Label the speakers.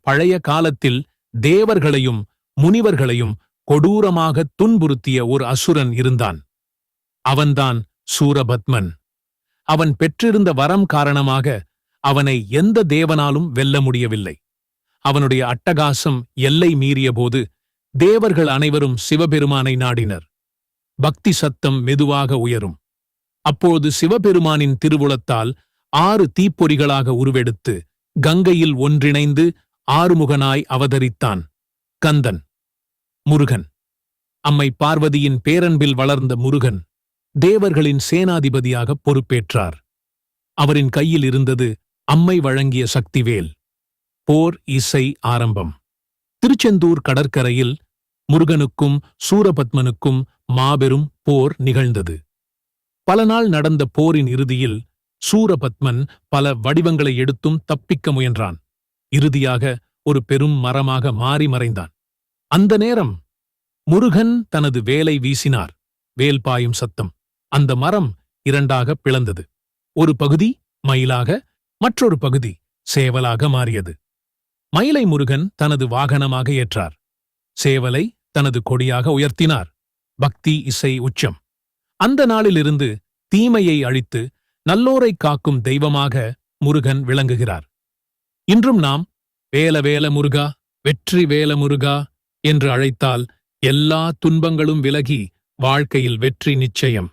Speaker 1: பழைய காலத்தில் தேவர்களையும் முனிவர்களையும் கொடூரமாக துன்புறுத்திய ஒரு அசுரன் இருந்தான். அவன்தான் சூரபத்மன். அவன் பெற்றிருந்த வரம் காரணமாக அவனை எந்த தேவனாலும் வெல்ல முடியவில்லை. அவனுடைய அட்டகாசம் எல்லை மீறியபோது தேவர்கள் அனைவரும் சிவபெருமானை நாடினர். பக்தி சத்தம் மெதுவாக உயரும். அப்போது சிவபெருமானின் திருவுளத்தால் 6 தீப்பொறிகளாக உருவெடுத்து கங்கையில் ஒன்றிணைந்து ஆறுமுகனாய் அவதரித்தான். கந்தன், முருகன். அம்மை பார்வதியின் பேரன்பில் வளர்ந்த முருகன் தேவர்களின் சேனாதிபதியாக பொறுப்பேற்றார். அவரின் கையில் இருந்தது அம்மை வழங்கிய சக்திவேல். போர் இசை ஆரம்பம். திருச்செந்தூர் கடற்கரையில் முருகனுக்கும் சூரபத்மனுக்கும் மாபெரும் போர் நிகழ்ந்தது. பல நாள் நடந்த போரின் இறுதியில் சூரபத்மன் பல வடிவங்களை எடுத்தும் தப்பிக்க முயன்றான். இறுதியாக ஒரு பெரும் மரமாக மாறி மறைந்தான். அந்த நேரம் முருகன் தனது வேலை வீசினார். வேல் பாயும் சத்தம். அந்த மரம் 2ஆக பிளந்தது. ஒரு பகுதி மயிலாக, மற்றொரு பகுதி சேவலாக மாறியது. மயிலை முருகன் தனது வாகனமாக ஏற்றார். சேவலை தனது கொடியாக உயர்த்தினார். பக்தி இசை உச்சம். அந்த நாளிலிருந்து தீமையை அழித்து நல்லோரை காக்கும் தெய்வமாக முருகன் விளங்குகிறார். இன்றும் நாம் வேலவேல முருகா, வெற்றி வேல முருகா என்று அழைத்தால் எல்லா துன்பங்களும் விலகி வாழ்க்கையில் வெற்றி நிச்சயம்.